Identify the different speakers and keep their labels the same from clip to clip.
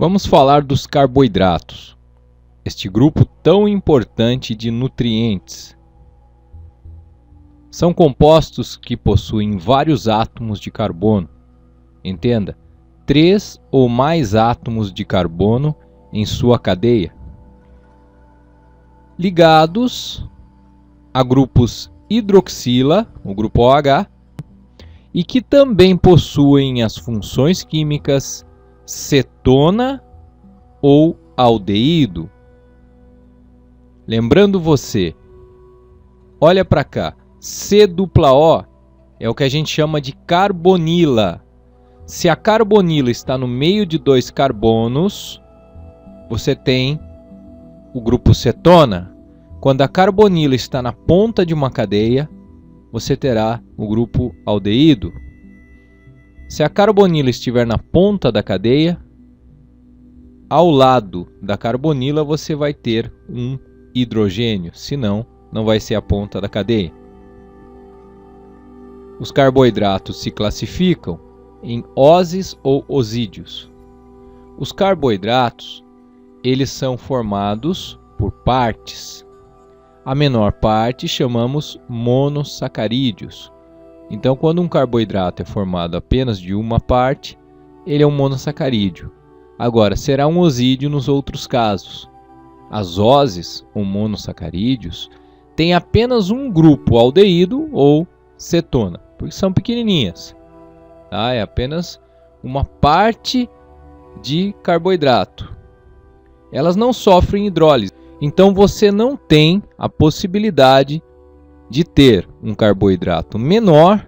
Speaker 1: Vamos falar dos carboidratos, este grupo tão importante de nutrientes. São compostos que possuem vários átomos de carbono. Entenda, 3 ou mais átomos de carbono em sua cadeia, ligados a grupos hidroxila, o grupo OH, e que também possuem as funções químicas cetona ou aldeído. Lembrando você, olha para cá, C-O é o que a gente chama de carbonila. Se a carbonila está no meio de 2 carbonos, você tem o grupo cetona. Quando a carbonila está na ponta de uma cadeia, você terá o grupo aldeído. Se a carbonila estiver na ponta da cadeia, ao lado da carbonila você vai ter um hidrogênio, senão não vai ser a ponta da cadeia. Os carboidratos se classificam em ósis ou osídeos. Os carboidratos, eles são formados por partes. A menor parte chamamos monossacarídeos. Então, quando um carboidrato é formado apenas de uma parte, ele é um monossacarídeo. Agora, será um osídeo nos outros casos. As ósis, ou monossacarídeos, têm apenas um grupo aldeído ou cetona, porque são pequenininhas. Tá? É apenas uma parte de carboidrato. Elas não sofrem hidrólise. Então, você não tem a possibilidade de ter um carboidrato menor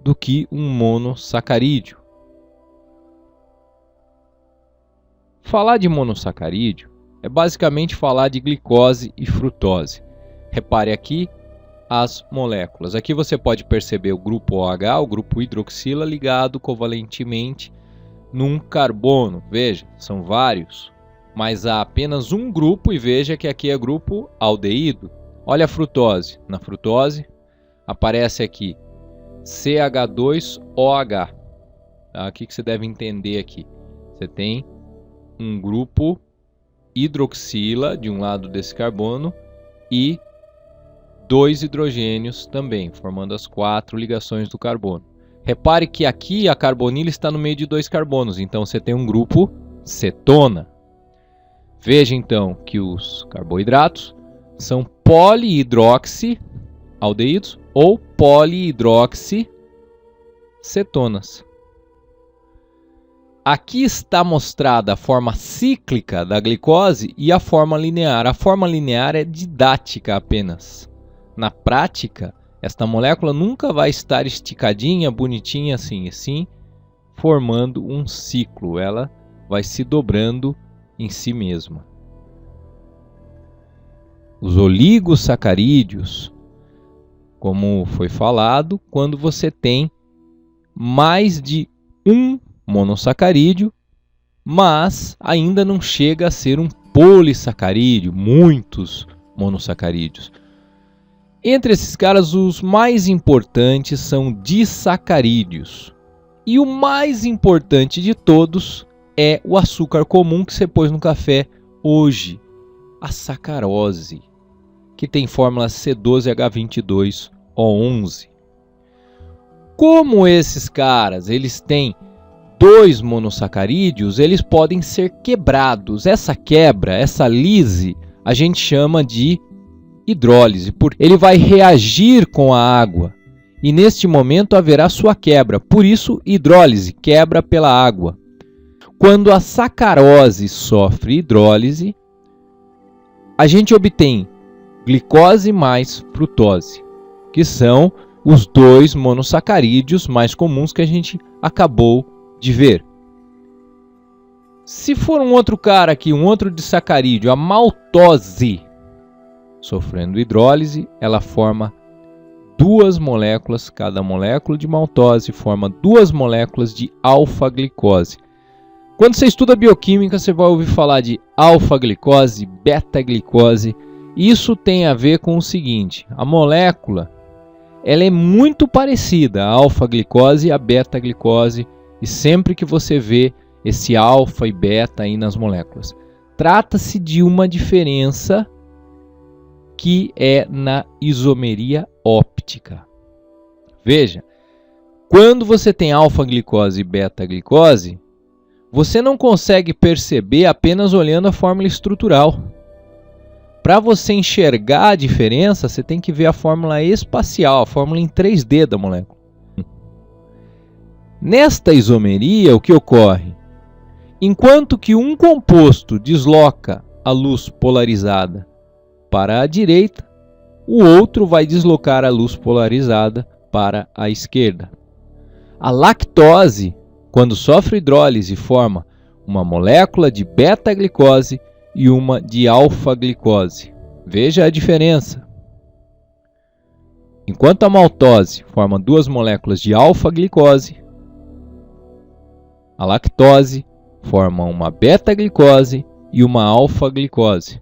Speaker 1: do que um monossacarídeo. Falar de monossacarídeo é basicamente falar de glicose e frutose. Repare aqui as moléculas. Aqui você pode perceber o grupo OH, o grupo hidroxila, ligado covalentemente num carbono. Veja, são vários, mas há apenas um grupo e veja que aqui é grupo aldeído. Olha a frutose. Na frutose aparece aqui CH2OH. Tá? O que você deve entender aqui? Você tem um grupo hidroxila de um lado desse carbono e 2 hidrogênios também, formando as 4 ligações do carbono. Repare que aqui a carbonila está no meio de 2 carbonos, então você tem um grupo cetona. Veja então que os carboidratos são polihidroxialdeídos ou polihidroxicetonas. Aqui está mostrada a forma cíclica da glicose e a forma linear. A forma linear é didática apenas. Na prática, esta molécula nunca vai estar esticadinha, bonitinha assim, e sim formando um ciclo. Ela vai se dobrando em si mesma. Os oligosacarídeos, como foi falado, quando você tem mais de um monossacarídeo, mas ainda não chega a ser um polissacarídeo, muitos monossacarídeos. Entre esses caras, os mais importantes são disacarídeos. E o mais importante de todos é o açúcar comum que você pôs no café hoje, a sacarose, que tem fórmula C12H22O11. Como esses caras, eles têm 2 monossacarídeos, eles podem ser quebrados. Essa quebra, essa lise, a gente chama de hidrólise, porque ele vai reagir com a água e neste momento haverá sua quebra. Por isso, hidrólise, quebra pela água. Quando a sacarose sofre hidrólise, a gente obtém glicose mais frutose, que são os 2 monossacarídeos mais comuns que a gente acabou de ver. Se for um outro cara aqui, um outro disacarídeo, a maltose, sofrendo hidrólise, ela forma 2 moléculas, cada molécula de maltose forma 2 moléculas de alfa-glicose. Quando você estuda bioquímica, você vai ouvir falar de alfa-glicose, beta-glicose. Isso tem a ver com o seguinte: a molécula ela é muito parecida, a alfa-glicose e a beta-glicose, e sempre que você vê esse alfa e beta aí nas moléculas? Trata-se de uma diferença que é na isomeria óptica. Veja, quando você tem alfa-glicose e beta-glicose, você não consegue perceber apenas olhando a fórmula estrutural. Para você enxergar a diferença, você tem que ver a fórmula espacial, a fórmula em 3D da molécula. Nesta isomeria, o que ocorre? Enquanto que um composto desloca a luz polarizada para a direita, o outro vai deslocar a luz polarizada para a esquerda. A lactose, quando sofre hidrólise, forma uma molécula de beta-glicose e uma de alfa-glicose. Veja a diferença. Enquanto a maltose forma duas moléculas de alfa-glicose, a lactose forma uma beta-glicose e uma alfa-glicose.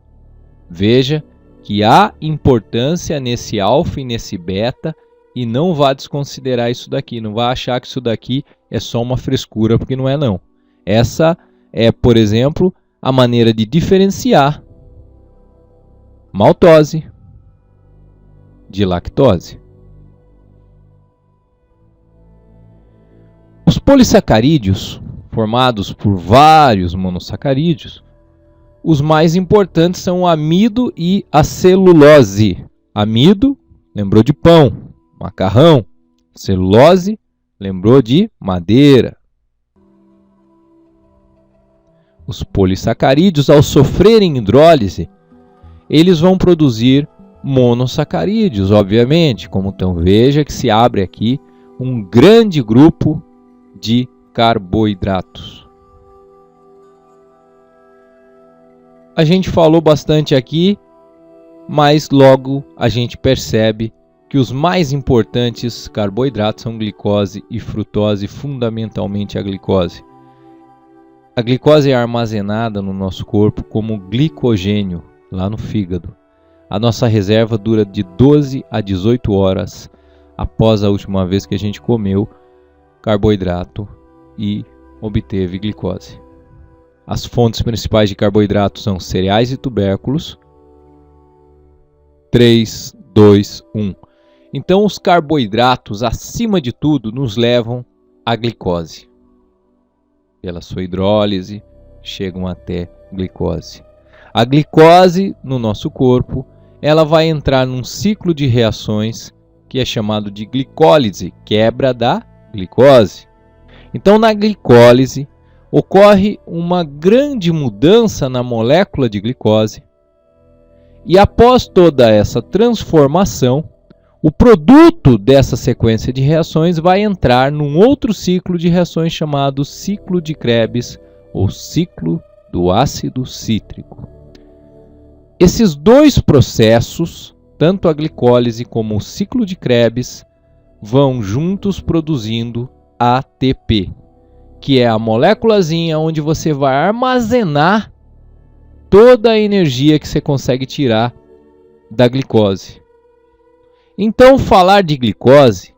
Speaker 1: Veja que há importância nesse alfa e nesse beta, e não vá desconsiderar isso daqui, não vá achar que isso daqui é só uma frescura, porque não é não. Essa é, por exemplo, a maneira de diferenciar maltose de lactose. Os polissacarídeos, formados por vários monossacarídeos, os mais importantes são o amido e a celulose. Amido, lembrou de pão, macarrão. Celulose, lembrou de madeira. Os polissacarídeos, ao sofrerem hidrólise, eles vão produzir monossacarídeos, obviamente. Então veja que se abre aqui um grande grupo de carboidratos. A gente falou bastante aqui, mas logo a gente percebe que os mais importantes carboidratos são glicose e frutose, fundamentalmente a glicose. A glicose é armazenada no nosso corpo como glicogênio, lá no fígado. A nossa reserva dura de 12 a 18 horas após a última vez que a gente comeu carboidrato e obteve glicose. As fontes principais de carboidrato são cereais e tubérculos. 3, 2, 1. Então, os carboidratos, acima de tudo, nos levam à glicose. Pela sua hidrólise, chegam até glicose. A glicose, no nosso corpo, ela vai entrar num ciclo de reações que é chamado de glicólise, quebra da glicose. Então, na glicólise, ocorre uma grande mudança na molécula de glicose, e após toda essa transformação, o produto dessa sequência de reações vai entrar num outro ciclo de reações chamado ciclo de Krebs, ou ciclo do ácido cítrico. Esses dois processos, tanto a glicólise como o ciclo de Krebs, vão juntos produzindo ATP, que é a moléculazinha onde você vai armazenar toda a energia que você consegue tirar da glicose. Então, falar de glicose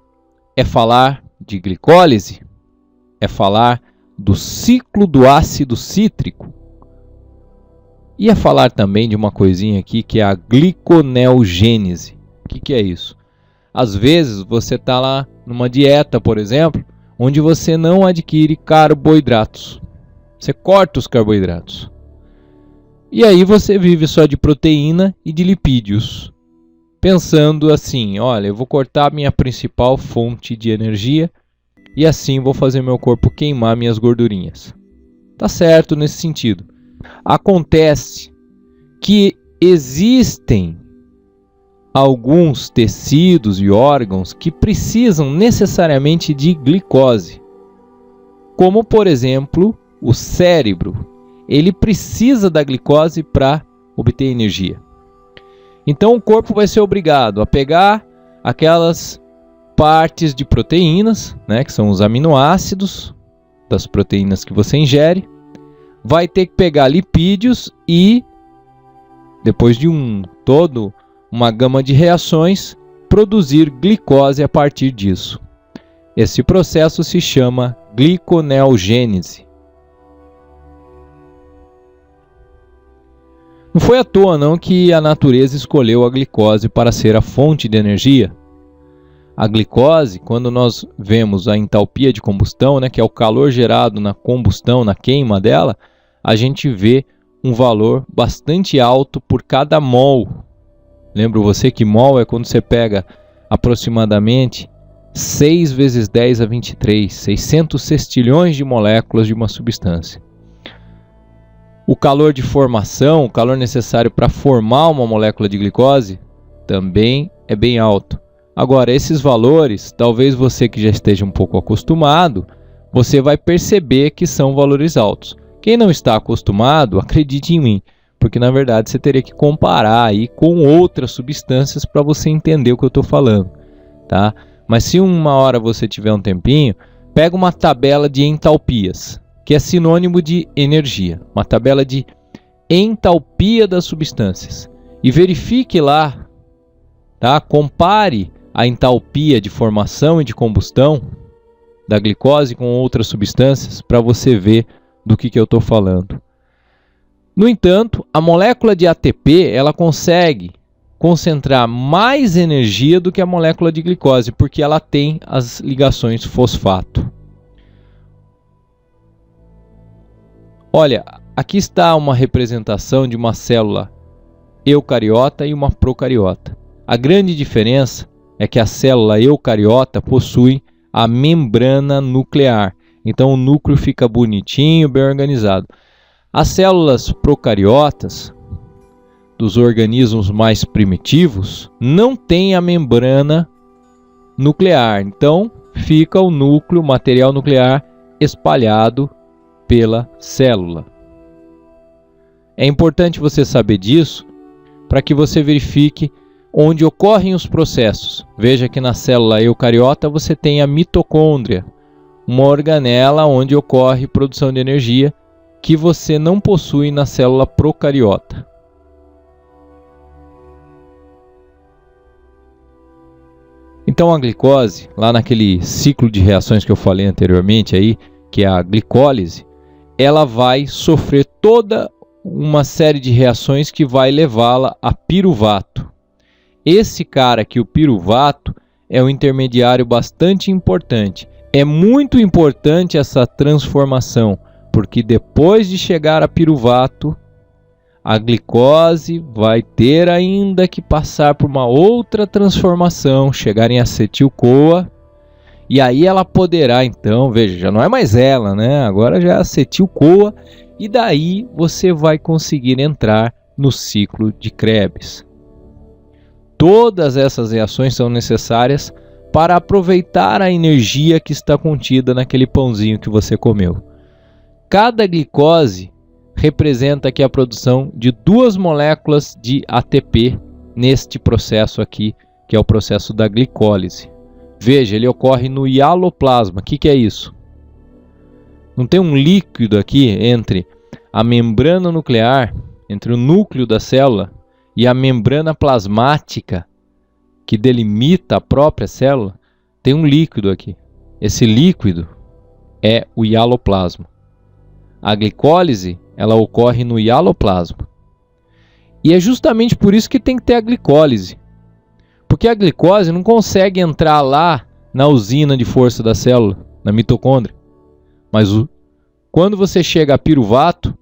Speaker 1: é falar de glicólise, é falar do ciclo do ácido cítrico, e é falar também de uma coisinha aqui que é a gliconeogênese. O que é isso? Às vezes você está lá numa dieta, por exemplo, onde você não adquire carboidratos. Você corta os carboidratos. E aí você vive só de proteína e de lipídios. Pensando assim, olha, eu vou cortar a minha principal fonte de energia e assim vou fazer meu corpo queimar minhas gordurinhas. Tá certo nesse sentido. Acontece que existem alguns tecidos e órgãos que precisam necessariamente de glicose, como por exemplo o cérebro. Ele precisa da glicose para obter energia. Então o corpo vai ser obrigado a pegar aquelas partes de proteínas, né, que são os aminoácidos das proteínas que você ingere, vai ter que pegar lipídios e, depois de uma gama de reações, produzir glicose a partir disso. Esse processo se chama gliconeogênese. Não foi à toa não que a natureza escolheu a glicose para ser a fonte de energia. A glicose, quando nós vemos a entalpia de combustão, né, que é o calor gerado na combustão, na queima dela, a gente vê um valor bastante alto por cada mol. Lembra você que mol é quando você pega aproximadamente 6 vezes 10 a 23, 600 sextilhões de moléculas de uma substância. O calor de formação, o calor necessário para formar uma molécula de glicose, também é bem alto. Agora, esses valores, talvez você que já esteja um pouco acostumado, você vai perceber que são valores altos. Quem não está acostumado, acredite em mim, porque na verdade você teria que comparar aí com outras substâncias para você entender o que eu estou falando, tá? Mas se uma hora você tiver um tempinho, pega uma tabela de entalpias, que é sinônimo de energia, uma tabela de entalpia das substâncias, e verifique lá, tá? Compare a entalpia de formação e de combustão da glicose com outras substâncias para você ver do que eu estou falando. No entanto, a molécula de ATP ela consegue concentrar mais energia do que a molécula de glicose, porque ela tem as ligações fosfato. Olha, aqui está uma representação de uma célula eucariota e uma procariota. A grande diferença é que a célula eucariota possui a membrana nuclear. Então o núcleo fica bonitinho, bem organizado. As células procariotas, dos organismos mais primitivos, não têm a membrana nuclear. Então fica o núcleo, o material nuclear espalhado pela célula. É importante você saber disso para que você verifique onde ocorrem os processos. Veja que na célula eucariota você tem a mitocôndria, uma organela onde ocorre produção de energia que você não possui na célula procariota. Então a glicose, lá naquele ciclo de reações que eu falei anteriormente aí, que é a glicólise, ela vai sofrer toda uma série de reações que vai levá-la a piruvato. Esse cara aqui, o piruvato, é um intermediário bastante importante. É muito importante essa transformação, porque depois de chegar a piruvato, a glicose vai ter ainda que passar por uma outra transformação, chegar em acetil-CoA, e aí ela poderá então, veja, já não é mais ela, né? Agora já é acetil-CoA, e daí você vai conseguir entrar no ciclo de Krebs. Todas essas reações são necessárias para aproveitar a energia que está contida naquele pãozinho que você comeu. Cada glicose representa aqui a produção de 2 moléculas de ATP neste processo aqui, que é o processo da glicólise. Veja, ele ocorre no hialoplasma. O que é isso? Não tem um líquido aqui entre a membrana nuclear, entre o núcleo da célula e a membrana plasmática que delimita a própria célula? Tem um líquido aqui. Esse líquido é o hialoplasma. A glicólise, ela ocorre no hialoplasma. E é justamente por isso que tem que ter a glicólise. Porque a glicose não consegue entrar lá na usina de força da célula, na mitocôndria. Mas quando você chega a piruvato,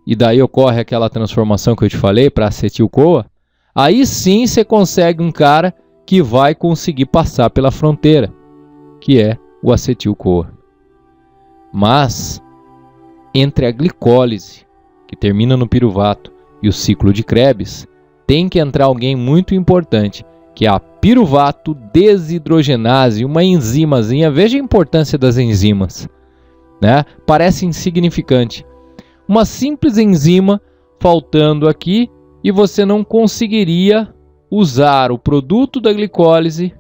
Speaker 1: e daí ocorre aquela transformação que eu te falei para acetil-CoA, aí sim você consegue um cara que vai conseguir passar pela fronteira, que é o acetil-CoA. Mas entre a glicólise, que termina no piruvato, e o ciclo de Krebs, tem que entrar alguém muito importante, que é a piruvato desidrogenase, uma enzimazinha. Veja a importância das enzimas, né? Parece insignificante. Uma simples enzima faltando aqui e você não conseguiria usar o produto da glicólise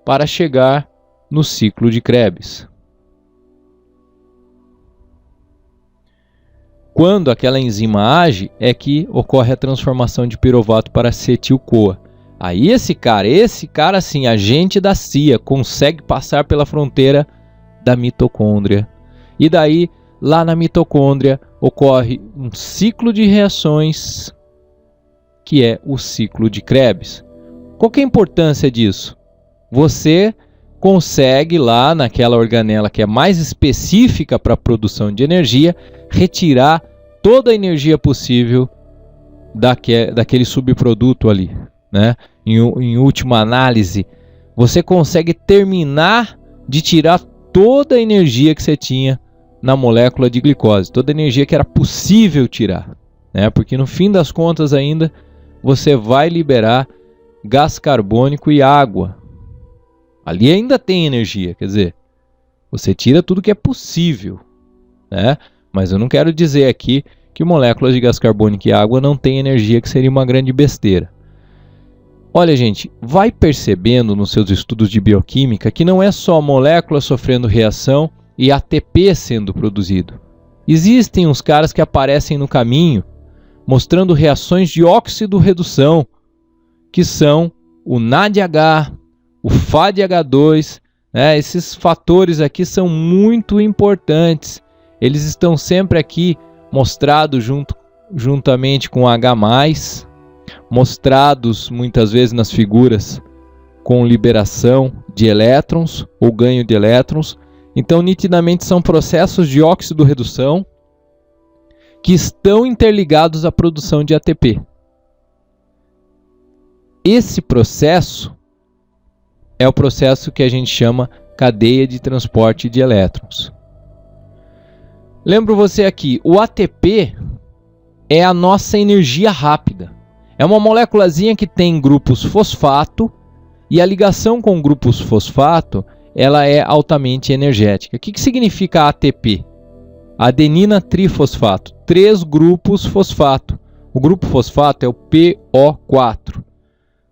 Speaker 1: para chegar no ciclo de Krebs. Quando aquela enzima age, é que ocorre a transformação de piruvato para acetil-CoA. Aí esse cara assim, agente da CIA, consegue passar pela fronteira da mitocôndria. E daí, lá na mitocôndria, ocorre um ciclo de reações que é o ciclo de Krebs. Qual que é a importância disso? Você consegue lá naquela organela que é mais específica para a produção de energia, retirar toda a energia possível daquele subproduto ali, né? Em última análise, você consegue terminar de tirar toda a energia que você tinha na molécula de glicose, toda a energia que era possível tirar, né? Porque no fim das contas ainda você vai liberar gás carbônico e água. Ali ainda tem energia, quer dizer, você tira tudo que é possível, né? Mas eu não quero dizer aqui que moléculas de gás carbônico e água não têm energia, que seria uma grande besteira. Olha, gente, vai percebendo nos seus estudos de bioquímica que não é só a molécula sofrendo reação e ATP sendo produzido. Existem uns caras que aparecem no caminho mostrando reações de óxido-redução, que são o NADH, o FADH2, né? Esses fatores aqui são muito importantes. Eles estão sempre aqui mostrados juntamente com H+, mostrados muitas vezes nas figuras com liberação de elétrons ou ganho de elétrons. Então, nitidamente são processos de óxido-redução que estão interligados à produção de ATP. Esse processo é o processo que a gente chama cadeia de transporte de elétrons. Lembro você aqui, o ATP é a nossa energia rápida. É uma moléculazinha que tem grupos fosfato e a ligação com grupos fosfato ela é altamente energética. O que significa ATP? Adenina trifosfato, 3 grupos fosfato. O grupo fosfato é o PO4.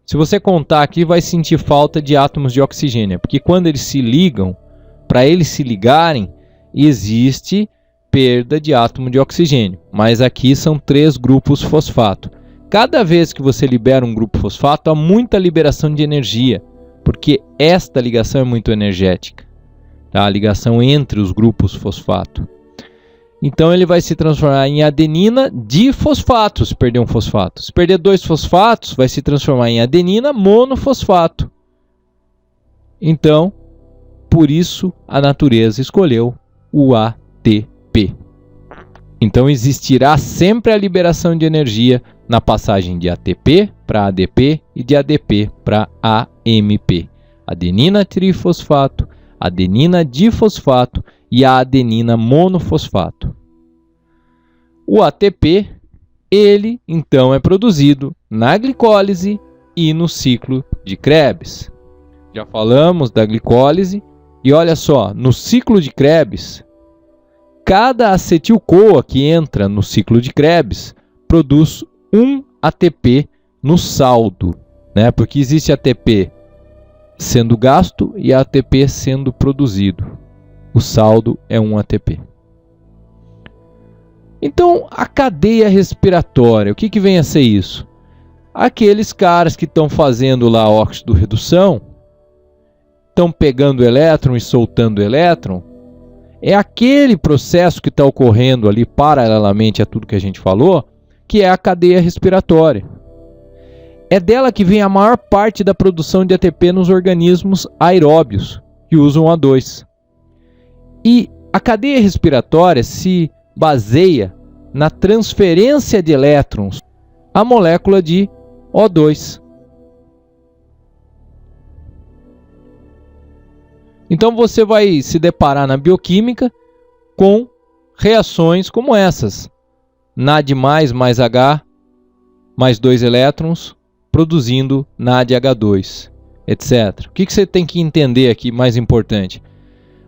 Speaker 1: Se você contar aqui, vai sentir falta de átomos de oxigênio, porque quando eles se ligam, para eles se ligarem, existe perda de átomo de oxigênio. Mas aqui são 3 grupos fosfato. Cada vez que você libera um grupo fosfato, há muita liberação de energia, porque esta ligação é muito energética, tá? A ligação entre os grupos fosfato. Então ele vai se transformar em adenina difosfato, se perder um fosfato. Se perder 2 fosfatos, vai se transformar em adenina monofosfato. Então, por isso a natureza escolheu o ATP. Então existirá sempre a liberação de energia na passagem de ATP para ADP e de ADP para AMP. Adenina trifosfato, adenina difosfato e a adenina monofosfato. O ATP, ele então é produzido na glicólise e no ciclo de Krebs. Já falamos da glicólise e olha só, no ciclo de Krebs, cada acetil-CoA que entra no ciclo de Krebs produz um ATP no saldo, né? Porque existe ATP sendo gasto e ATP sendo produzido. O saldo é um ATP. Então, a cadeia respiratória, o que vem a ser isso? Aqueles caras que estão fazendo lá óxido-redução, estão pegando elétron e soltando elétron, é aquele processo que está ocorrendo ali paralelamente a tudo que a gente falou, que é a cadeia respiratória. É dela que vem a maior parte da produção de ATP nos organismos aeróbios, que usam O2. E a cadeia respiratória se baseia na transferência de elétrons à molécula de O2. Então você vai se deparar na bioquímica com reações como essas. NAD+, mais H, mais 2 elétrons, produzindo NADH2, etc. O que você tem que entender aqui, mais importante?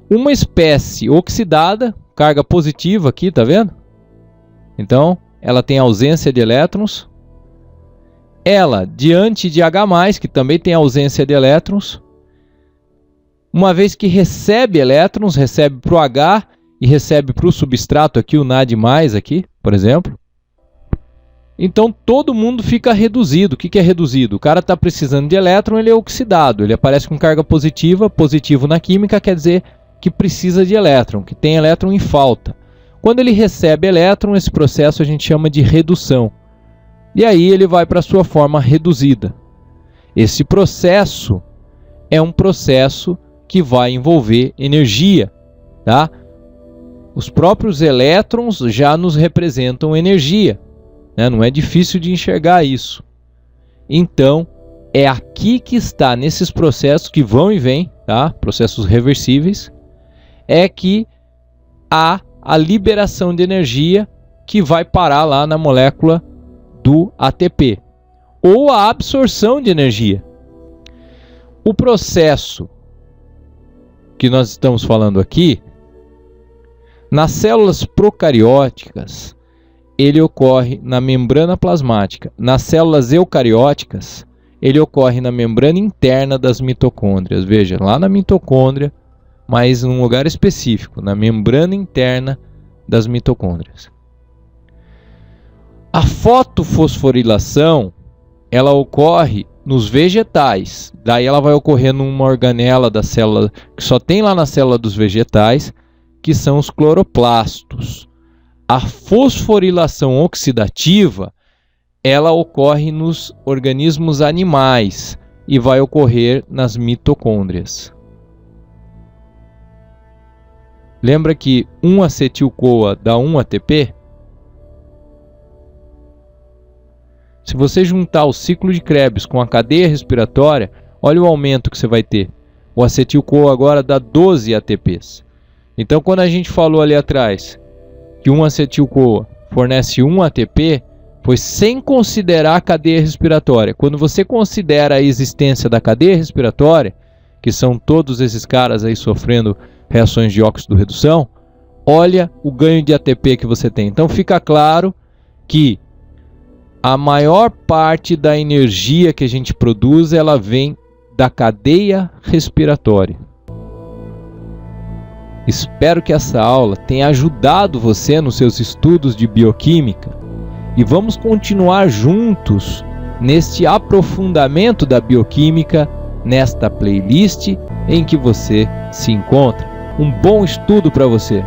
Speaker 1: Uma espécie oxidada, carga positiva aqui, tá vendo? Então, ela tem ausência de elétrons. Ela, diante de H+, que também tem ausência de elétrons, uma vez que recebe elétrons, recebe para o H e recebe para o substrato aqui, o NAD+, aqui, por exemplo. Então, todo mundo fica reduzido. O que é reduzido? O cara está precisando de elétron, ele é oxidado. Ele aparece com carga positiva. Positivo na química quer dizer que precisa de elétron, que tem elétron em falta. Quando ele recebe elétron, esse processo a gente chama de redução. e aí ele vai para a sua forma reduzida. Esse processo é um processo que vai envolver energia, tá? Os próprios elétrons já nos representam energia, né? Não é difícil de enxergar isso. Então, é aqui que está, nesses processos que vão e vêm, tá? Processos reversíveis, é que há a liberação de energia que vai parar lá na molécula do ATP, ou a absorção de energia. O processo que nós estamos falando aqui, nas células procarióticas, ele ocorre na membrana plasmática. Nas células eucarióticas, ele ocorre na membrana interna das mitocôndrias. Veja, lá na mitocôndria, mas num lugar específico, na membrana interna das mitocôndrias. A fotofosforilação, ela ocorre nos vegetais. Daí ela vai ocorrer numa organela da célula, que só tem lá na célula dos vegetais, que são os cloroplastos. A fosforilação oxidativa, ela ocorre nos organismos animais e vai ocorrer nas mitocôndrias. Lembra que 1-acetil-CoA dá 1 ATP? Se você juntar o ciclo de Krebs com a cadeia respiratória, olha o aumento que você vai ter. O acetil-CoA agora dá 12 ATPs. Então, quando a gente falou ali atrás que 1-acetil-CoA fornece 1 ATP, foi sem considerar a cadeia respiratória. Quando você considera a existência da cadeia respiratória, que são todos esses caras aí sofrendo reações de óxido-redução, olha o ganho de ATP que você tem. Então fica claro que a maior parte da energia que a gente produz, ela vem da cadeia respiratória. Espero que essa aula tenha ajudado você nos seus estudos de bioquímica e vamos continuar juntos neste aprofundamento da bioquímica nesta playlist em que você se encontra. Um bom estudo para você!